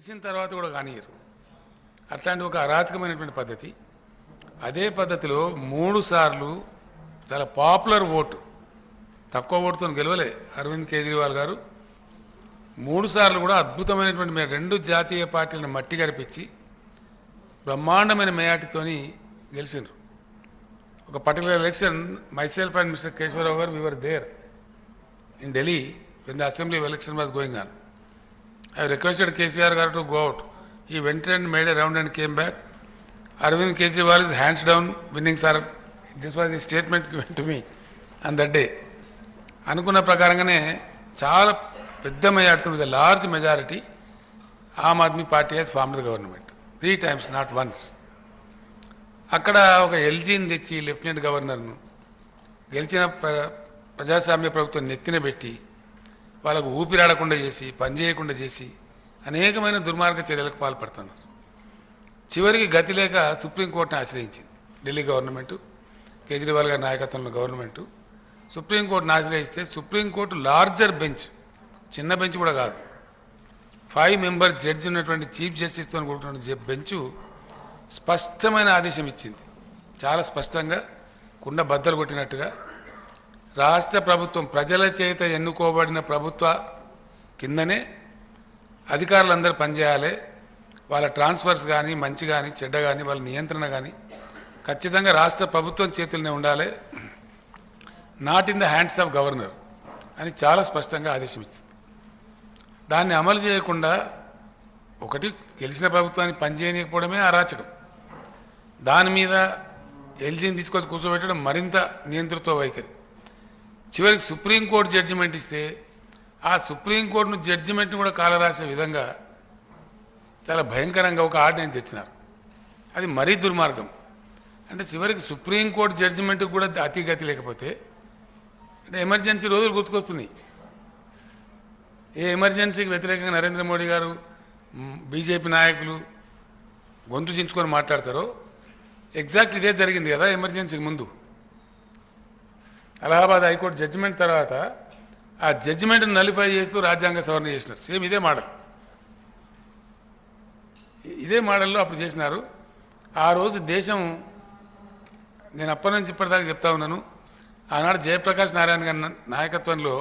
గెలిచిన తర్వాత కూడా కానియరు. అట్లాంటి ఒక అరాచకమైనటువంటి పద్ధతి. అదే పద్ధతిలో 3 సార్లు చాలా పాపులర్ ఓటు, తక్కువ ఓటుతో గెలవలే అరవింద్ కేజ్రీవాల్ గారు. 3 సార్లు కూడా అద్భుతమైనటువంటి 2 జాతీయ పార్టీలను మట్టి గరిపించి బ్రహ్మాండమైన మేయాటితోని గెలిచిండ్రు. ఒక particular election myself and Mr. Keshwarao garu, we were there in Delhi when the assembly election was going on. I requested KCR garu to go out. He went and made a round and came back. Arvind Kejriwal is hands down winning, sir. This was the statement given to me on that day. అనుకున్న ప్రకారంగానే చాలా పెద్ద majority, with large majority, Aam Aadmi Party has formed the government 3 times, not once. అక్కడ ఒక ఎల్జీని తెచ్చి lieutenant గవర్నర్ను గెలిచిన ప్రజాస్వామ్య ప్రభుత్వం నెత్తిన పెట్టి వాళ్ళకు ఊపిరాడకుండా చేసి, పనిచేయకుండా చేసి అనేకమైన దుర్మార్గ చర్యలకు పాల్పడుతున్నారు. చివరికి గతి లేక సుప్రీంకోర్టును ఆశ్రయించింది ఢిల్లీ గవర్నమెంటు, కేజ్రీవాల్ గారి నాయకత్వంలో గవర్నమెంటు. సుప్రీంకోర్టును ఆశ్రయిస్తే సుప్రీంకోర్టు లార్జర్ బెంచ్, చిన్న బెంచ్ కూడా కాదు, 5 మెంబర్ జడ్జి ఉన్నటువంటి చీఫ్ జస్టిస్తో కూడుకున్న బెంచు స్పష్టమైన ఆదేశం ఇచ్చింది. చాలా స్పష్టంగా కుండ బద్దలు కొట్టినట్టుగా రాష్ట్ర ప్రభుత్వం ప్రజల చేత ఎన్నుకోబడిన ప్రభుత్వ కిందనే అధికారులందరూ పనిచేయాలి. వాళ్ళ ట్రాన్స్ఫర్స్ కానీ, మంచి కానీ, చెడ్డ కానీ, వాళ్ళ నియంత్రణ కానీ ఖచ్చితంగా రాష్ట్ర ప్రభుత్వం చేతుల్లోనే ఉండాలి, not in the hands of governor అని చాలా స్పష్టంగా ఆదేశం ఇచ్చింది. దాన్ని అమలు చేయకుండా ఒకటి గెలిచిన ప్రభుత్వాన్ని పనిచేయకపోవడమే అరాచకం. దాని మీద ఎల్జీని తీసుకొచ్చి కూర్చోబెట్టడం మరింత నియంతృత్వ వైఖరి. చివరికి సుప్రీంకోర్టు జడ్జిమెంట్ ఇస్తే ఆ సుప్రీంకోర్టును జడ్జిమెంట్ను కూడా కాలరాసే విధంగా చాలా భయంకరంగా ఒక ఆర్డినెన్స్ తెచ్చినారు. అది మరీ దుర్మార్గం. అంటే చివరికి సుప్రీంకోర్టు జడ్జిమెంట్కి కూడా అతిగతి లేకపోతే అంటే ఎమర్జెన్సీ రోజులు గుర్తుకొస్తున్నాయి. ఏ ఎమర్జెన్సీకి వ్యతిరేకంగా నరేంద్ర మోడీ గారు, బీజేపీ నాయకులు గొంతు చించుకొని మాట్లాడతారో ఎగ్జాక్ట్ ఇదే జరిగింది కదా ఎమర్జెన్సీకి ముందు. అలహాబాద్ హైకోర్టు జడ్జిమెంట్ తర్వాత ఆ జడ్జిమెంట్ను నలిఫై చేస్తూ రాజ్యాంగ సవరణ చేసినారు. సేమ్ ఇదే మోడల్, ఇదే మోడల్లో అప్పుడు చేసినారు. ఆ రోజు దేశం, నేను అప్పటి నుంచి ఇప్పటిదాకా చెప్తా ఉన్నాను, ఆనాడు జయప్రకాష్ నారాయణ గారి నాయకత్వంలో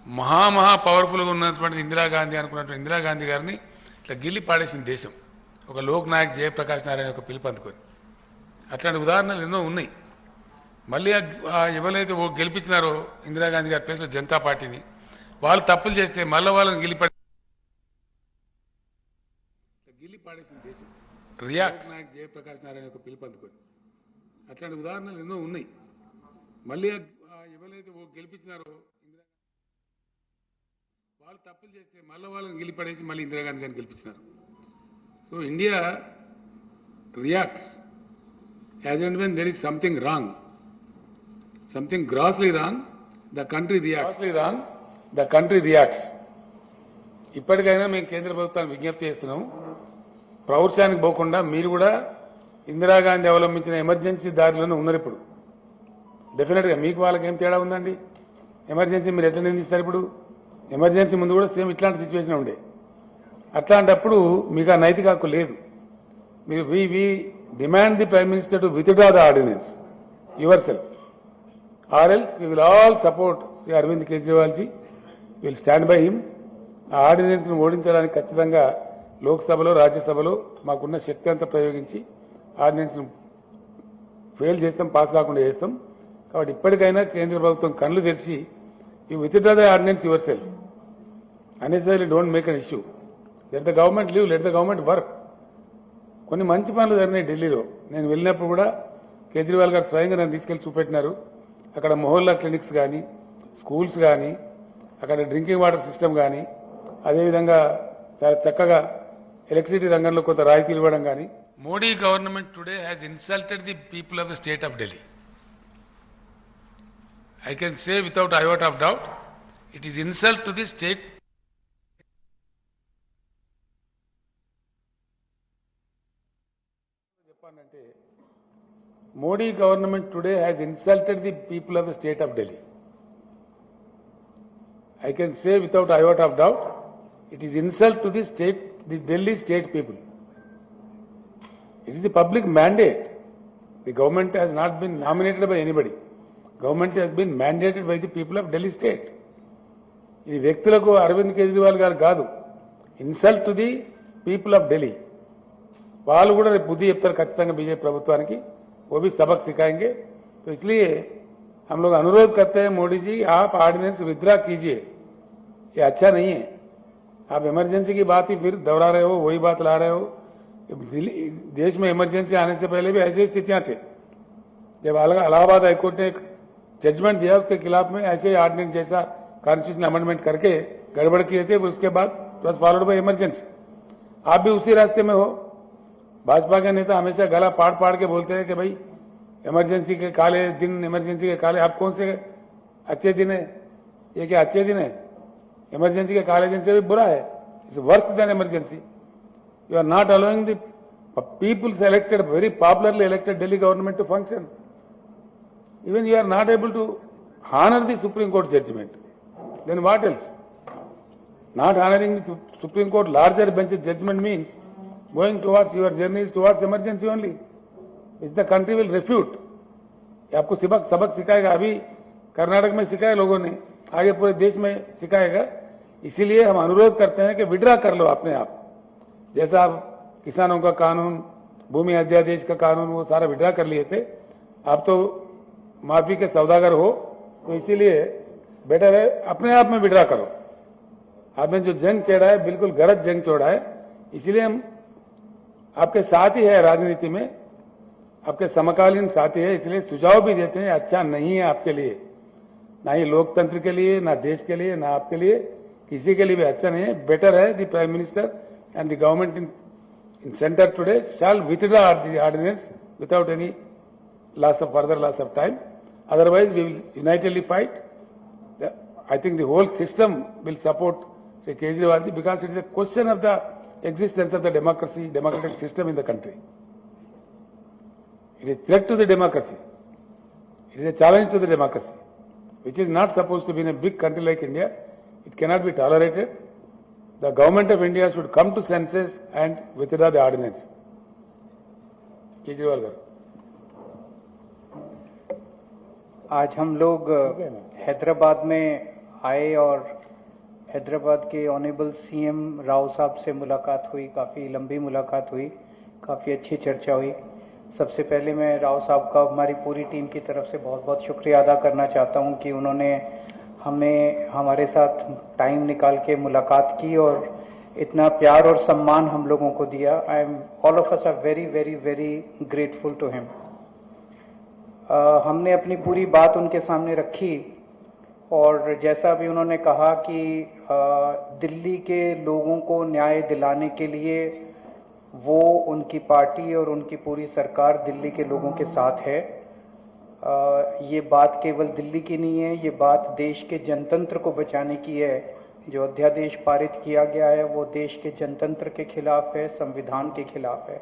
మహా పవర్ఫుల్గా ఉన్నటువంటి ఇందిరాగాంధీ అనుకున్నటువంటి ఇందిరాగాంధీ గారిని ఇట్లా గిల్లి పాడేసింది దేశం, ఒక లోక్ నాయక్ జయప్రకాష్ నారాయణ యొక్క పిలుపు అందుకొని. అట్లాంటి ఉదాహరణలు ఎన్నో ఉన్నాయి. మళ్ళీ ఎవరైతే గెలిపించినారో ఇందిరాగాంధీ గారి ప్లేస్లో జనతా పార్టీని, వాళ్ళు తప్పులు చేస్తే మళ్ళీ వాళ్ళని గిల్లి పాడేసింది దేశం, రియాక్ట్ నాయక్ జయప్రకాష్ నారాయణ యొక్క పిలుపు అందుకొని. అట్లాంటి ఉదాహరణలు ఎన్నో ఉన్నాయి. మళ్ళీ ఎవరైతే గెలిపించినారో వాళ్ళు తప్పులు చేస్తే మళ్ళీ వాళ్ళని గిల్లిపడేసి మళ్ళీ ఇందిరాగాంధీ గారిని గెలిపించినారు. So India reacts as and when there is something wrong, something grossly wrong, the country reacts. ఇప్పటికైనా మేము కేంద్ర ప్రభుత్వాన్ని విజ్ఞప్తి చేస్తున్నాం, ప్రౌఢశానికి పోకుండా మీరు కూడా ఇందిరాగాంధీ అవలంబించిన ఎమర్జెన్సీ దారిలోనే ఉన్నారు. ఇప్పుడు డెఫినెట్గా మీకు వాళ్ళకి ఏం తేడా ఉందండి? ఎమర్జెన్సీ మీరు ఎట్లా నిందిస్తారు? ఇప్పుడు ఎమర్జెన్సీ ముందు కూడా సేమ్ ఇట్లాంటి సిచ్యువేషన్ ఉండే. అట్లాంటప్పుడు మీకు ఆ నైతిక హక్కు లేదు. మీరు we demand the prime minister to withdraw the ordinance yourself, or else we will all support Shri Arvind Kejriwal ji, will stand by him. ఆ ఆర్డినెన్స్ను ఓడించడానికి ఖచ్చితంగా లోక్సభలో, రాజ్యసభలో మాకున్న శక్తి అంతా ప్రయోగించి ఆర్డినెన్స్ను ఫెయిల్ చేస్తాం, పాస్ కాకుండా చేస్తాం. కాబట్టి ఇప్పటికైనా కేంద్ర ప్రభుత్వం కళ్ళు తెరిచి you withdraw the ordinance yourself, unnecessary don't make an issue. Let the government leave, let the government work. కొన్ని మంచి పనులు జరిగినాయి ఢిల్లీలో. నేను వెళ్ళినప్పుడు కూడా కేజ్రీవాల్ గారు స్వయంగా నన్ను తీసుకెళ్లి చూపెట్టినారు. అక్కడ మొహల్లా క్లినిక్స్ కానీ, స్కూల్స్ కానీ, అక్కడ డ్రింకింగ్ వాటర్ సిస్టమ్ కానీ, అదేవిధంగా చాలా చక్కగా ఎలక్ట్రిసిటీ రంగంలో కొంత రాయితీలు ఇవ్వడం కానీ. Modi government today has insulted the people of the state of Delhi. I can say without iota of doubt, it is insult to the state. Modi government today has insulted the people of the state of Delhi. I can say without iota of doubt, it is insult to the state the Delhi state people. It is the public mandate. The government has not been nominated by anybody. Government has been mandated by the people of Delhi state. ఇది వ్యక్తులకు అరవింద్ కేజ్రీవాల్ గారు కాదు, insult to the people of Delhi. వాళ్ళు కూడా రేపు బుద్ధి చెప్తారు ఖచ్చితంగా బీजेपी ప్రభుత్వానికి. वो भी सबक सिखाएंगे. तो इसलिए हम लोग अनुरोध करते हैं मोदी जी, आप ऑर्डिनेंस विथड्रॉ कीजिए. ये अच्छा नहीं है. आप इमरजेंसी की बात ही फिर दोहरा रहे हो, वही बात ला रहे हो. देश में इमरजेंसी आने से पहले भी ऐसी स्थितियां थे. जब इलाहाबाद हाईकोर्ट ने एक जजमेंट दिया, उसके खिलाफ में ऐसे ऑर्डिनेंस जैसा कॉन्स्टिट्यूशन अमेंडमेंट करके गड़बड़ किए थे. उसके बाद प्लस फॉलोड बाय इमरजेंसी. आप भी उसी रास्ते में हो. भाजपा के नेता हमेशा गला पाड़ पाड़ के बोलते हैं कि भाई इमरजेंसी के काले दिन, इमरजेंसी के काले. आप कौन से अच्छे दिन है? ये क्या अच्छे दिन है? इमरजेंसी के काले दिन से भी बुरा है. It's worse than emergency. You are not allowing the peoples elected, very popularly elected Delhi government to function. Even you are not able to honor the Supreme Court judgment. Then what else? Not honoring the Supreme Court larger bench judgment means going towards your journey is towards emergency only. Is the country will refute. ये आपको सबक सिखाएगा. अभी कर्नाटक में सिखाया लोगों ने, आगे पूरे देश में सिखाएगा. इसीलिए हम अनुरोध करते हैं कि विड्रा कर लो अपने आप. जैसा आप किसानों का कानून, भूमि अध्यादेश का कानून, वो सारा विड्रा कर लिए थे. आप तो माफी के सौदागर हो, तो इसीलिए बेटर है अपने आप में विड्रा करो. आपने जो जंग छेड़ा है बिल्कुल गलत जंग छोड़ा है. इसीलिए हम आपके साथ ही है, राजनीति में आपके समकालीन साथी है. इसलिए सुझाव भी देते हैं. अच्छा नहीं है आपके लिए, ना ही लोकतंत्र के लिए, ना देश के लिए, ना आपके लिए, किसी के लिए भी अच्छा नहीं है. बेटर है the prime minister and the government in center today shall withdraw the ordinance without any further loss of time. Otherwise, we will unitedly fight. I think the whole system will support Sri Kejriwal ji, because it is a question of the existence of the democratic system in the country. It is a threat to the democracy. It is a challenge to the democracy, which is not supposed to be in a big country like India. It cannot be tolerated. The government of India should come to senses and withdraw the ordinance. Kejriwal garu. आज हम लोग हैदराबाद में आए और हैदराबाद के honourable CM Rao साहब से मुलाकात हुई. काफ़ी लंबी मुलाकात हुई, काफ़ी अच्छी चर्चा हुई. सबसे पहले मैं राव साहब का हमारी पूरी टीम की तरफ से बहुत बहुत शुक्रिया अदा करना चाहता हूं कि उन्होंने हमें हमारे साथ टाइम निकाल के मुलाकात की और इतना प्यार और सम्मान हम लोगों को दिया. I am all of us are very very very grateful to him. हमने अपनी पूरी बात उनके सामने रखी और जैसा भी उन्होंने कहा कि दिल्ली के लोगों को न्याय दिलाने के लिए वो, उनकी पार्टी और उनकी पूरी सरकार दिल्ली के लोगों के साथ है. ये बात केवल दिल्ली की नहीं है, ये बात देश के जनतंत्र को बचाने की है. जो अध्यादेश पारित किया गया है वो देश के जनतंत्र के खिलाफ है, संविधान के खिलाफ है.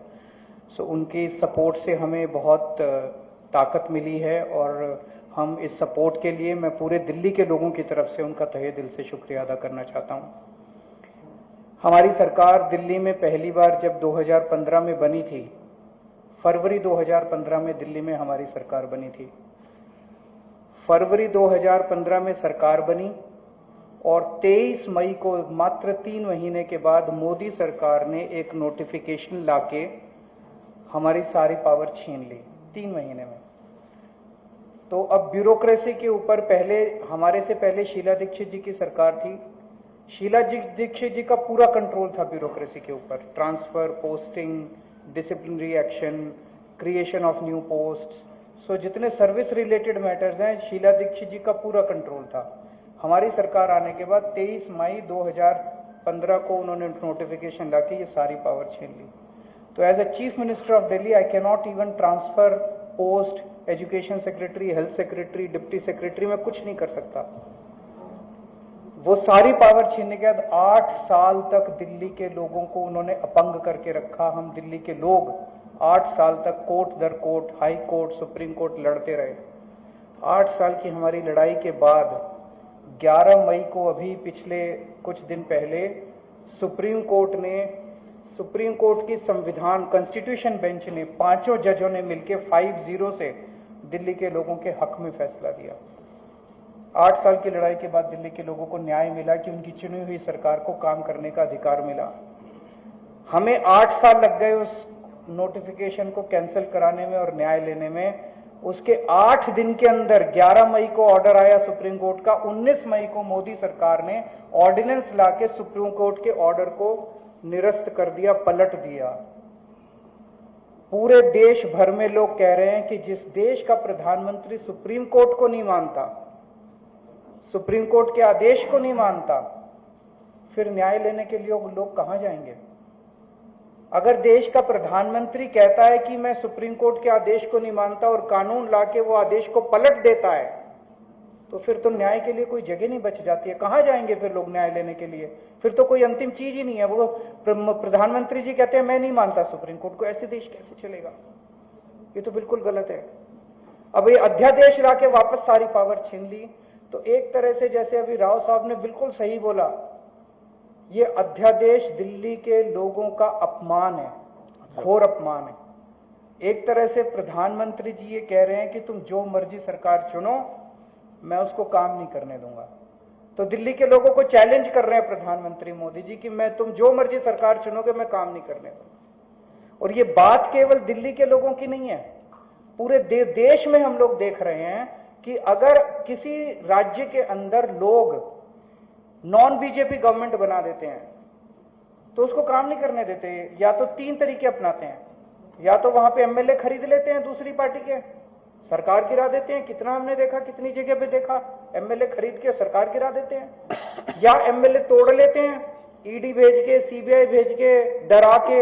सो उनके सपोर्ट से हमें बहुत ताकत मिली है और हम इस सपोर्ट के लिए मैं पूरे दिल्ली के लोगों की तरफ से उनका तहे दिल से शुक्रिया अदा करना चाहता हूँ. हमारी सरकार दिल्ली में पहली बार जब 2015 में बनी थी, फरवरी 2015 में दिल्ली में हमारी सरकार बनी थी. फरवरी 2015 में सरकार बनी और 23 मई को, मात्र 3 महीने के बाद, मोदी सरकार ने एक नोटिफिकेशन लाके हमारी सारी पावर छीन ली 3 महीने में. तो अब ब्यूरोक्रेसी के ऊपर पहले, हमारे से पहले शीला दीक्षित जी की सरकार थी. शीला दीक्षित जी का पूरा कंट्रोल था ब्यूरोक्रेसी के ऊपर. Transfer, posting, disciplinary action, creation of new posts, so जितने सर्विस रिलेटेड मैटर्स हैं, शीला दीक्षित जी का पूरा कंट्रोल था. हमारी सरकार आने के बाद 23 मई 2015 को उन्होंने नोटिफिकेशन लाके ये सारी पावर छीन ली. तो as a chief minister of Delhi I can not even transfer post, education secretary, health secretary, deputy secretary, मैं कुछ नहीं कर सकता. वो सारी पावर छीनने के बाद 8 साल तक दिल्ली के लोगों को उन्होंने अपंग करके रखा. हम दिल्ली के लोग 8 साल तक कोर्ट दर court, high court, supreme court लड़ते रहे. 8 साल की हमारी लड़ाई के बाद 11 मई को, अभी पिछले कुछ दिन पहले, सुप्रीम कोर्ट ने सुप्रीम कोर्ट की संविधान कॉन्स्टिट्यूशन बेंच ने 5 जजों ने मिलकर 5-0 से दिल्ली के लोगों के हक में फैसला दिया। 8 साल की लड़ाई के बाद दिल्ली के लोगों को न्याय मिला कि उनकी चुनी हुई सरकार को काम करने का अधिकार मिला। हमें 8 साल लग गए उस नोटिफिकेशन को कैंसिल कराने में और न्याय लेने में। उसके 8 दिन के अंदर 11 मई को ऑर्डर आया सुप्रीम कोर्ट का। 19 मई को मोदी सरकार ने ऑर्डिनेंस लाके सुप्रीम कोर्ट के ऑर्डर को निरस्त कर दिया, पलट दिया। पूरे देश भर में लोग कह रहे हैं कि जिस देश का प्रधानमंत्री सुप्रीम कोर्ट को नहीं मानता, सुप्रीम कोर्ट के आदेश को नहीं मानता, फिर न्याय लेने के लिए लोग कहां जाएंगे? अगर देश का प्रधानमंत्री कहता है कि मैं सुप्रीम कोर्ट के आदेश को नहीं मानता और कानून लाके वो आदेश को पलट देता है, तो फिर तो न्याय के लिए कोई जगह नहीं बच जाती है। कहां जाएंगे फिर लोग न्याय लेने के लिए? फिर तो कोई अंतिम चीज ही नहीं है। वो प्रधानमंत्री जी कहते हैं मैं नहीं मानता सुप्रीम कोर्ट को, ऐसे देश कैसे चलेगा? ये तो बिल्कुल गलत है। अब ये अध्यादेश लाके वापस सारी पावर छीन ली, तो एक तरह से जैसे अभी राव साहब ने बिल्कुल सही बोला, ये अध्यादेश दिल्ली के लोगों का अपमान है, घोर अपमान है। एक तरह से प्रधानमंत्री जी ये कह रहे हैं कि तुम जो मर्जी सरकार चुनो, मैं उसको काम नहीं करने दूंगा। तो दिल्ली के लोगों को चैलेंज कर रहे हैं प्रधानमंत्री मोदी जी कि मैं तुम जो मर्जी सरकार चुनोगे मैं काम नहीं करने दूंगा। और ये बात केवल दिल्ली के लोगों की नहीं है, पूरे देश में हम लोग देख रहे हैं कि अगर किसी राज्य के अंदर लोग नॉन बीजेपी गवर्नमेंट बना देते हैं तो उसको काम नहीं करने देते। या तो 3 तरीके अपनाते हैं, या तो वहां पे एमएलए खरीद लेते हैं दूसरी पार्टी के, सरकार गिरा देते हैं। कितना हमने देखा, कितनी जगह पे देखा, एमएलए खरीद के सरकार गिरा देते हैं। या एमएलए तोड़ लेते हैं, ईडी भेज के, सीबीआई भेज के, डरा के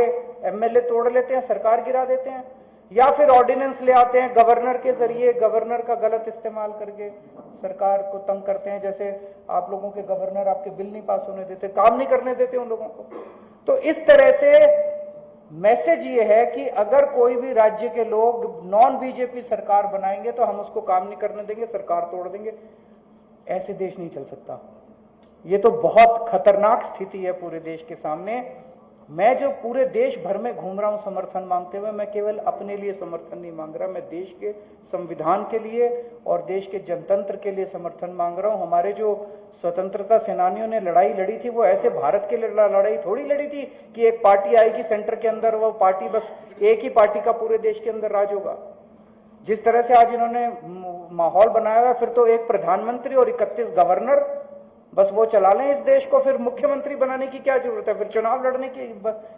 एमएलए तोड़ लेते हैं, सरकार गिरा देते हैं। या फिर ऑर्डिनेंस ले आते हैं गवर्नर के जरिए, गवर्नर का गलत इस्तेमाल करके सरकार को तंग करते हैं। जैसे आप लोगों के गवर्नर आपके बिल नहीं पास होने देते, काम नहीं करने देते उन लोगों को। तो इस तरह से मैसेज ये है कि अगर कोई भी राज्य के लोग नॉन बीजेपी सरकार बनाएंगे तो हम उसको काम नहीं करने देंगे, सरकार तोड़ देंगे। ऐसे देश नहीं चल सकता। ये तो बहुत खतरनाक स्थिति है पूरे देश के सामने। मैं जो पूरे देश भर में घूम रहा हूं समर्थन मांगते हुए, मैं केवल अपने लिए समर्थन नहीं मांग रहा, मैं देश के संविधान के लिए और देश के जनतंत्र के लिए समर्थन मांग रहा हूं। हमारे जो स्वतंत्रता सेनानियों ने लड़ाई लड़ी थी, वो ऐसे भारत के लिए लड़ाई थोड़ी लड़ी थी कि एक पार्टी आएगी सेंटर के अंदर, वो पार्टी बस एक ही पार्टी का पूरे देश के अंदर राज होगा। जिस तरह से आज इन्होंने माहौल बनाया हुआ, फिर तो एक प्रधानमंत्री और 31 गवर्नर बस वो चला लें इस देश को, फिर मुख्यमंत्री बनाने की क्या जरूरत है? फिर चुनाव लड़ने की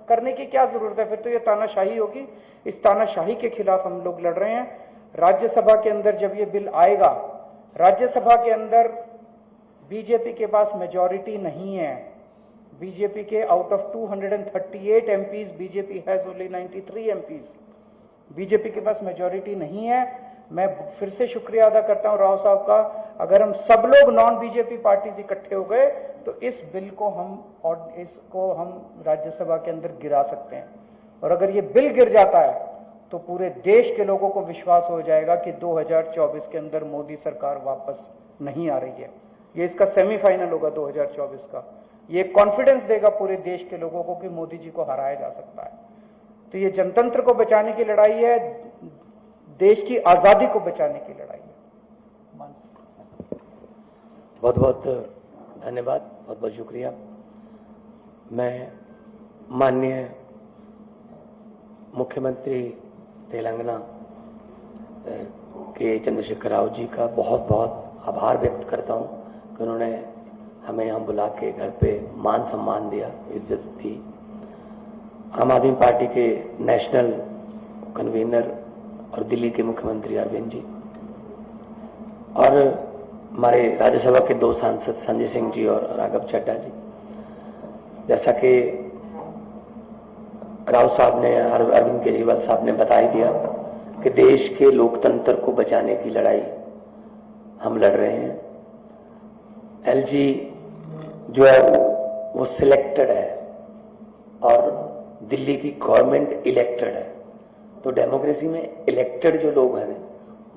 करने की क्या जरूरत है? फिर तो ये तानाशाही होगी। इस तानाशाही के खिलाफ हम लोग लड़ रहे हैं। राज्यसभा के अंदर जब ये बिल आएगा, राज्यसभा के अंदर बीजेपी के पास मेजॉरिटी नहीं है। बीजेपी के out of 238 MPs, BJP has only 93 MPs. BJP के पास मेजॉरिटी नहीं है। मैं फिर से शुक्रिया अदा करता हूं राव साहब का। अगर हम सब लोग नॉन बीजेपी पार्टीज इकट्ठे हो गए तो इस बिल को हम राज्यसभा के अंदर गिरा सकते हैं। और अगर ये बिल गिर जाता है तो पूरे देश के लोगों को विश्वास हो जाएगा कि 2024 के अंदर मोदी सरकार वापस नहीं आ रही है। ये इसका सेमीफाइनल होगा 2024 का। ये कॉन्फिडेंस देगा पूरे देश के लोगों को कि मोदी जी को हराया जा सकता है। तो ये जनतंत्र को बचाने की लड़ाई है, देश की आजादी को बचाने की लड़ाई है। बहुत बहुत धन्यवाद, बहुत बहुत शुक्रिया। मैं माननीय मुख्यमंत्री तेलंगाना के चंद्रशेखर राव जी का बहुत बहुत आभार व्यक्त करता हूं कि उन्होंने हमें यहाँ बुला के घर पे मान सम्मान दिया, इज्जत दी। आम आदमी पार्टी के नेशनल कन्वीनर और दिल्ली के मुख्यमंत्री अरविंद जी और हमारे राज्यसभा के 2 सांसद संजय सिंह जी और राघव चड्ढा जी। जैसा कि राव साहब ने, अरविंद केजरीवाल साहब ने बता ही दिया कि देश के लोकतंत्र को बचाने की लड़ाई हम लड़ रहे हैं। एलजी जो है वो सिलेक्टेड है और दिल्ली की गवर्नमेंट इलेक्टेड है। तो डेमोक्रेसी में इलेक्टेड जो लोग हैं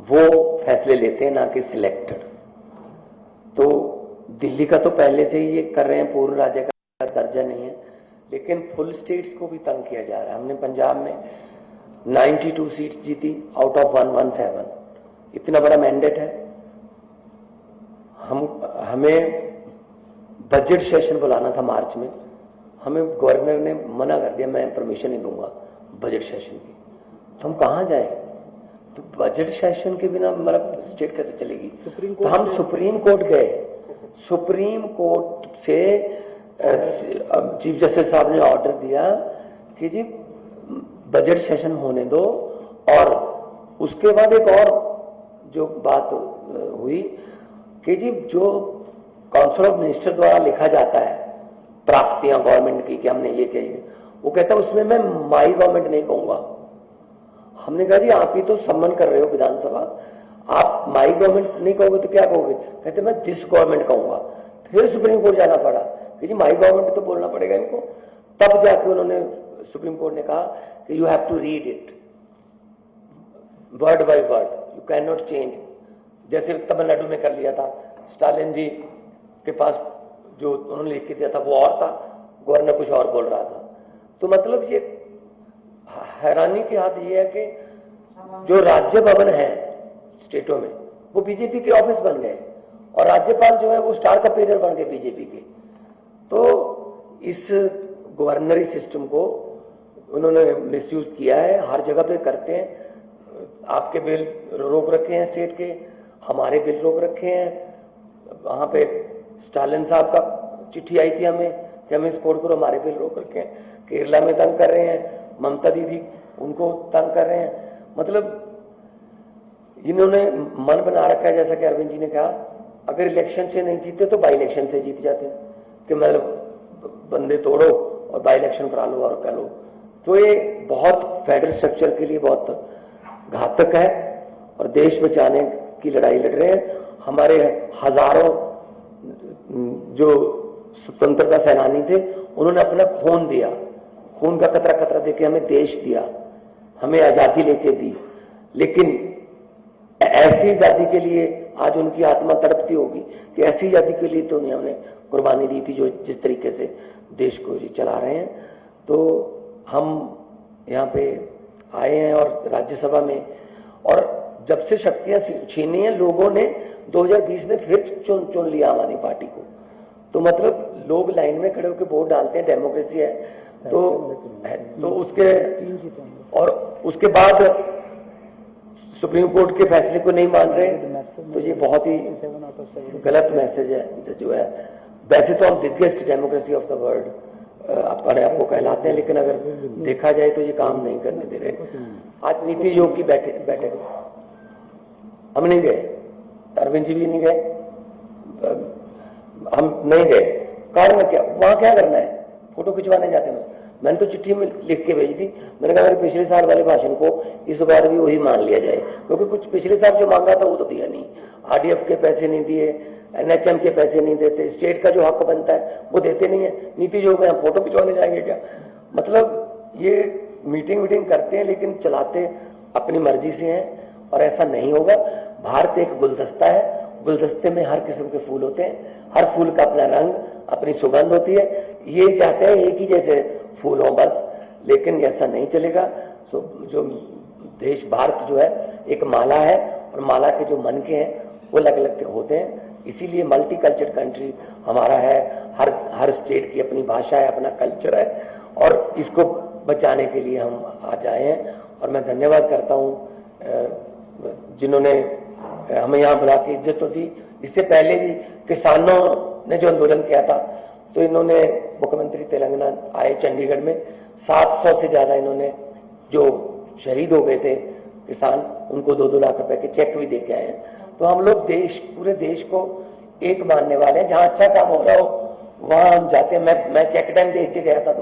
वो फैसले लेते हैं, ना कि सिलेक्टेड। तो दिल्ली का तो पहले से ही ये कर रहे हैं, पूर्व राज्य का दर्जा नहीं है, लेकिन फुल स्टेट्स को भी तंग किया जा रहा है। हमने पंजाब में 92 सीट्स जीती आउट ऑफ 117, इतना बड़ा मैंडेट है। हमें बजट सेशन बुलाना था मार्च में, हमें गवर्नर ने मना कर दिया, मैं परमिशन नहीं दूंगा बजट सेशन की, तो हम कहां जाएं? तो बजट सेशन के बिना मतलब स्टेट कैसे चलेगी? तो हम सुप्रीम कोर्ट गए, सुप्रीम कोर्ट से चीफ जस्टिस साहब ने ऑर्डर दिया कि जी बजट सेशन होने दो, और उसके बाद एक और जो बात हुई कि जी जो काउंसिल ऑफ मिनिस्टर द्वारा लिखा जाता है प्राप्तियां गवर्नमेंट की कि हमने ये कही, वो कहता है उसमें मैं माई गवर्नमेंट नहीं कहूंगा। हमने कहा जी आप ही तो सम्मान कर रहे हो विधानसभा, आप माई गवर्नमेंट नहीं कहोगे तो क्या कहोगे? कहते मैं दिस गवर्नमेंट कहूंगा। फिर सुप्रीम कोर्ट जाना पड़ा कि जी माई गवर्नमेंट तो बोलना पड़ेगा इनको। तब जाके उन्होंने सुप्रीम कोर्ट ने कहा कि you have to read it word by word, you can not change. जैसे तमिलनाडु में कर लिया था, स्टालिन जी के पास जो उन्होंने लिख के दिया था वो और था, गवर्नर कुछ और बोल रहा था। तो मतलब ये हैरानी की बात ये है कि जो राज्य भवन है स्टेटों में वो बीजेपी के ऑफिस बन गए, और राज्यपाल जो है वो स्टार का पेजर बन गए बीजेपी के। तो इस गवर्नरी सिस्टम को उन्होंने मिसयूज किया है, हर जगह पे करते हैं। आपके बिल रोक रखे हैं स्टेट के, हमारे बिल रोक रखे हैं। वहां पे स्टालिन साहब का चिट्ठी आई थी हमें कि हमें सपोर्ट करो, हमारे बिल रोक रखे हैं। केरला में तंग कर रहे हैं, ममता दीदी उनको तंग कर रहे हैं। मतलब इन्होंने मन बना रखा है, जैसा कि अरविंद जी ने कहा, अगर इलेक्शन से नहीं जीते तो बाई इलेक्शन से जीत जाते हैं, कि मतलब बंदे तोड़ो और बाई इलेक्शन करा लो और कर लो। तो ये बहुत फेडरल स्ट्रक्चर के लिए बहुत घातक है, और देश बचाने की लड़ाई लड़ रहे हैं। हमारे हजारों जो स्वतंत्रता सेनानी थे उन्होंने अपना खून दिया, खून का कतरा कतरा देके हमें देश दिया, हमें आजादी लेके दी। लेकिन ऐसी आजादी के लिए आज उनकी आत्मा तड़पती होगी कि ऐसी आजादी के लिए तो नहीं हमने कुर्बानी दी थी जो जिस तरीके से देश को चला रहे हैं। तो हम यहाँ पे आए हैं और राज्यसभा में, और जब से शक्तियां छीनी हैं लोगों ने 2020 में फिर चुन लिया आम आदमी पार्टी को। तो मतलब लोग लाइन में खड़े होकर वोट डालते हैं, डेमोक्रेसी है। तो उसके और उसके बाद सुप्रीम कोर्ट के फैसले को नहीं मान रहे, तो ये बहुत ही गलत मैसेज है जो है। वैसे तो हम biggest democracy of the world अपने आपको कहलाते हैं, लेकिन अगर देखा जाए तो ये काम नहीं करने दे रहे। आज नीति आयोग की बैठक हम नहीं गए, अरविंद जी भी नहीं गए, हम नहीं गए। कारण क्या? वहां क्या करना है? फोटो खिंचवाने जाते हैं। मैंने तो चिट्ठी में लिख के भेजी थी, मैंने कहा मेरे पिछले साल वाले भाषण को इस बार भी वही मान लिया जाए, क्योंकि कुछ पिछले साल जो मांगा था वो तो दिया नहीं। आरडीएफ के पैसे नहीं दिए, एनएचएम के पैसे नहीं देते, स्टेट का जो हक बनता है वो देते नहीं है। नीति आयोग में हम फोटो खिंचवाने जाएंगे क्या? मतलब ये मीटिंग करते हैं लेकिन चलाते अपनी मर्जी से हैं, और ऐसा नहीं होगा। भारत एक गुलदस्ता है, गुलदस्ते में हर किस्म के फूल होते हैं, हर फूल का अपना रंग, अपनी सुगंध होती है। ये चाहते हैं एक ही जैसे फूल हो बस, लेकिन ऐसा नहीं चलेगा। जो देश भारत जो है एक माला है, और माला के जो मन के हैं वो अलग अलग होते हैं। इसीलिए मल्टी कल्चर कंट्री हमारा है, हर स्टेट की अपनी भाषा है, अपना कल्चर है, और इसको बचाने के लिए हम आज आए हैं। और मैं धन्यवाद करता हूँ जिन्होंने हमें यहाँ बुला के इज्जत तो दी। इससे पहले भी किसानों ने जो आंदोलन किया था, तो इन्होंने मुख्यमंत्री तेलंगाना आए चंडीगढ़ में, 700 से ज्यादा इन्होंने जो शहीद हो गए थे किसान, उनको 2-2 लाख रुपए के चेक भी दे के आए हैं। तो हम लोग पूरे देश को एक मानने वाले हैं। जहां अच्छा काम हो रहा हो वहां हम जाते हैं। मैं चेक डैम देख के गया था,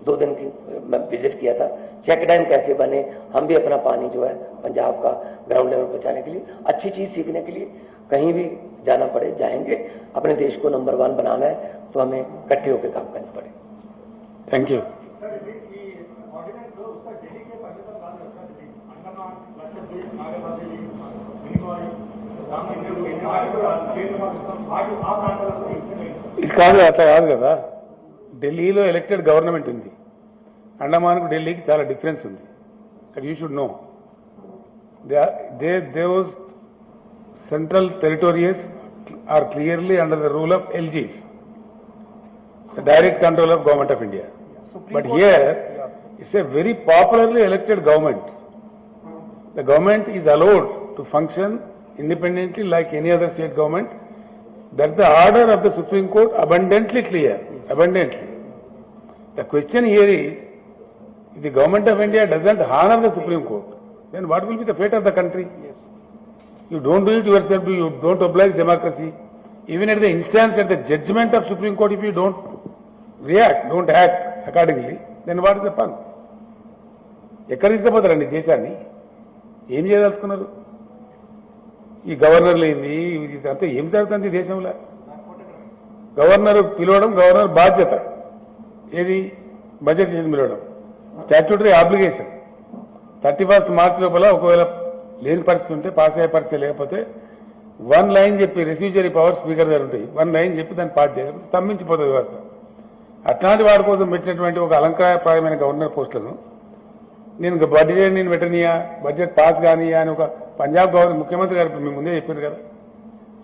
2 दिन की मैं विजिट किया था। चेक डैम कैसे बने, हम भी अपना पानी जो है पंजाब का ग्राउंड लेवल पर बचाने के लिए, अच्छी चीज सीखने के लिए कहीं भी जाना पड़े जाएंगे। अपने देश को नंबर 1 बनाना है तो हमें इकट्ठे होकर काम करना पड़े। Thank you. इसका आता याद కదా ఢిల్లీలో ఎలక్టెడ్ గవర్నమెంట్ ఉంది, అండమాన్కు ఢిల్లీకి చాలా డిఫరెన్స్ ఉంది. That you should know. those central territories are clearly under the rule of LGs, the direct control of Government of India. But here, it's a very popularly elected government. The government is allowed to function independently like any other state government. That's the order of the Supreme Court, abundantly clear, abundantly. The question here is, if the Government of India doesn't honor the Supreme Court, then what will be the fate of the country? Yes. You don't do it yourself, you don't oblige democracy. Even at the instance, at the judgment of Supreme Court, if you don't react, don't act accordingly, then what is the fun? ఎక్కడ తీసుకుపోతారండి దేశాన్ని? ఏం చేయదలుచుకున్నారు? ఈ గవర్నర్లు ఏంది, ఇదంతా ఏం జరుగుతుంది దేశంలో? గవర్నర్ పిలవడం గవర్నర్ బాధ్యత. ఏది? బడ్జెట్ చేసి పిలవడం స్టాట్యూటరీ ఆబ్లిగేషన్. 31st మార్చ్ లోపల ఒకవేళ లేని పరిస్థితి ఉంటే, పాస్ అయ్యే పరిస్థితి లేకపోతే 1 లైన్ చెప్పి, రెస్యూజరీ పవర్ స్పీకర్ దగ్గర ఉంటాయి, 1 లైన్ చెప్పి దాన్ని పాస్ చేయాలి, స్తంభించిపోతుంది వ్యవస్థ. అట్లాంటి వాడి కోసం పెట్టినటువంటి ఒక అలంకారప్రాయమైన గవర్నర్ పోస్టులను నేను బడ్జెట్ నేను పెట్టనియా, బడ్జెట్ పాస్ కానియా అని ఒక పంజాబ్ గవర్నర్ ముఖ్యమంత్రి గారు మీ ముందే చెప్పారు కదా.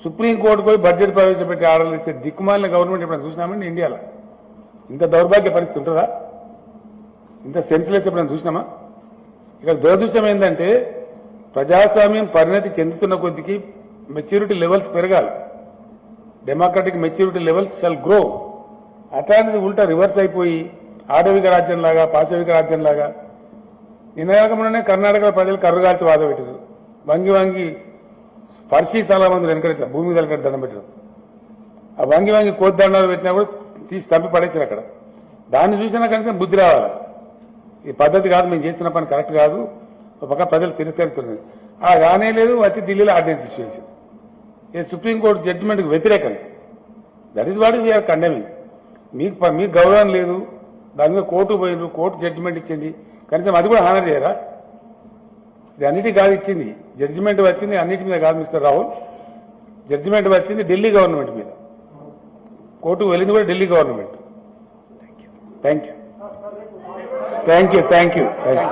సుప్రీంకోర్టు పోయి బడ్జెట్ ప్రవేశపెట్టి ఆర్డర్లు ఇచ్చే దిక్కుమాలిన గవర్నమెంట్ ఎప్పుడైనా చూసినామండి ఇండియాలో? ఇంత దౌర్భాగ్య పరిస్థితి ఉంటుందా? ఇంత సెన్స్లెస్ ఎప్పుడైనా చూసినామా? ఇక్కడ దురదృష్టం ఏంటంటే, ప్రజాస్వామ్యం పరిణతి చెందుతున్న కొద్దికి మెచ్యూరిటీ లెవెల్స్ పెరగాలి. Democratic maturity levels shall grow. అట్లాంటిది ఉల్టా రివర్స్ అయిపోయి ఆటవిక రాజ్యంలాగా, పాశవిక రాజ్యంలాగా. నిన్నగాకముందే కర్ణాటకలో ప్రజలు కర్రుగాల్చి వాద పెట్టారు. వంగి వంగి ఫర్షీ చాలా మంది వెనకడ భూమి మీద దండం పెట్టారు. ఆ వంగి వంగి కోతి దండాలు పెట్టినా కూడా తీసి చంపి పడేసారు అక్కడ. దాన్ని చూసినా కనీసం బుద్ధి రావాలి. ఈ పద్ధతి కాదు, మేము చేస్తున్న పని కరెక్ట్ కాదు, ఒక పక్క ప్రజలు తిరస్కరిస్తున్నది. రానే లేదు, వచ్చి ఢిల్లీలో ఆర్డినెన్స్ ఇష్యూ చేసింది. ఇది సుప్రీంకోర్టు జడ్జిమెంట్కి వ్యతిరేకం. That is what we are condemning. మీకు గౌరవం లేదు, దాని మీద కోర్టు పోయినారు, కోర్టు జడ్జిమెంట్ ఇచ్చింది, కనీసం అది కూడా హానర్ చేయరా? ఇది అన్నిటి కాదు ఇచ్చింది, జడ్జిమెంట్ వచ్చింది అన్నిటి మీద కాదు మిస్టర్ రాహుల్. జడ్జిమెంట్ వచ్చింది ఢిల్లీ గవర్నమెంట్ మీద, కోర్టుకు వెళ్ళింది కూడా Delhi government. Thank you thank you thank you thank you.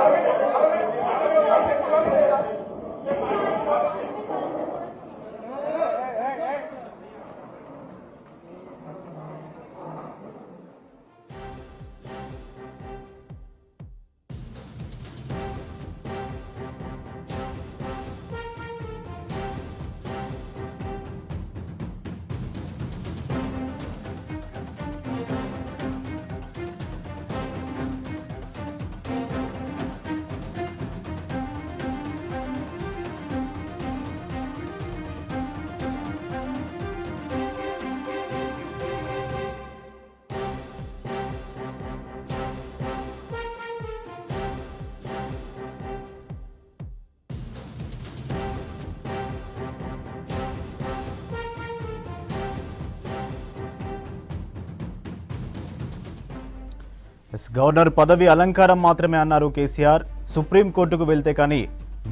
Governor పదవి అలంకారం మాత్రమే అన్నారు కేసీఆర్. సుప్రీంకోర్టుకు వెళ్తే కానీ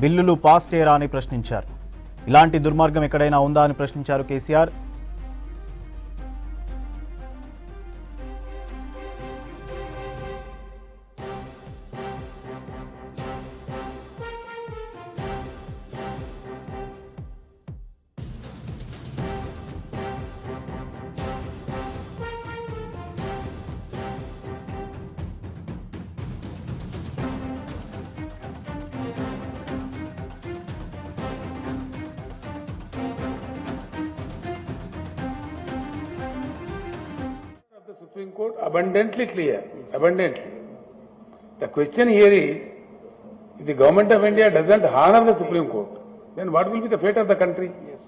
బిల్లులు పాస్ చేయరా అని ప్రశ్నించారు. ఇలాంటి దుర్మార్గం ఎక్కడైనా ఉందా అని ప్రశ్నించారు KCR. Supreme Court abundantly clear, abundantly. The question here is, if the Government of India doesn't honor the Supreme Court, then what will be the fate of the country? Yes.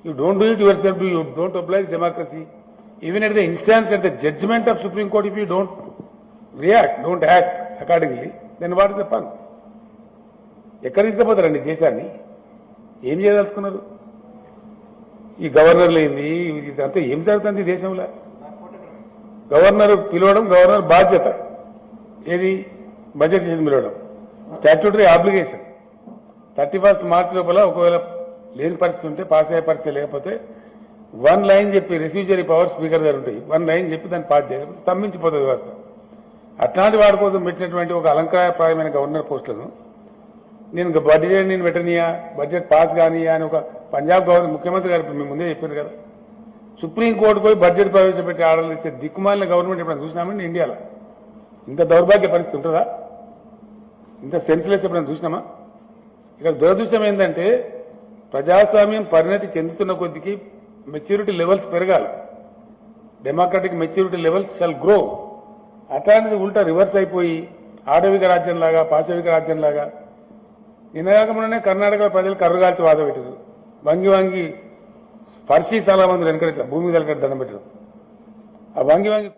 You don't do it yourself, you don't oblige democracy. Even at the instance, at the judgment of Supreme Court, if you don't react, don't act accordingly, then what is the fun? ఎక్కడ తీసుకుపోతారండి దేశాన్ని? ఏం చేయదలుచుకున్నారు? ఈ గవర్నర్లు ఏంది, ఇదంతా ఏం జరుగుతుంది దేశంలో? గవర్నర్ పిలవడం గవర్నర్ బాధ్యత. ఏది? బడ్జెట్ చేసి పిలవడం స్టాట్యూటరీ ఆబ్లిగేషన్. 31st మార్చ్ లోపల ఒకవేళ లేని పరిస్థితి ఉంటే, పాస్ అయ్యే పరిస్థితి లేకపోతే వన్ లైన్ చెప్పి రిసీవరీ పవర్ స్పీకర్ గారు ఉంటాయి, వన్ లైన్ చెప్పి దాన్ని పాస్ చేయాలి, స్తంభించిపోతుంది వ్యవస్థ. అట్లాంటి వాడి కోసం పెట్టినటువంటి ఒక అలంకారప్రాయమైన గవర్నర్ పోస్టులను నేను బడ్జెట్ నేను పెట్టనియా, బడ్జెట్ పాస్ కానియా అని ఒక పంజాబ్ గవర్నర్ ముఖ్యమంత్రి గారు ఇప్పుడు మేము ముందే చెప్పారు కదా, సుప్రీంకోర్టు పోయి బడ్జెట్ ప్రవేశపెట్టి ఆర్డర్లు ఇచ్చే దిక్కుమాలిన గవర్నమెంట్ ఎప్పుడైనా చూసినామండి ఇండియాలో? ఇంత దౌర్భాగ్య పరిస్థితి ఉంటుందా? ఇంత సెన్స్లెస్ ఎప్పుడైనా చూసినామా? ఇక్కడ దురదృష్టం ఏంటంటే ప్రజాస్వామ్యం పరిణతి చెందుతున్న కొద్దికి మెచ్యూరిటీ లెవెల్స్ పెరగాలి, democratic maturity levels shall grow. అట్లాంటిది ఉల్టా రివర్స్ అయిపోయి ఆటవిక రాజ్యంలాగా పాశవిక రాజ్యంలాగా నిన్నగాకముందే కర్ణాటక ప్రజలు కర్రుగాల్చి వాద పెట్టారు, వంగి వంగి ఫర్షీ చాలా మంది వెనకడ భూమి వెనకడ దండం పెట్టారు. ఆ వంగి వంగి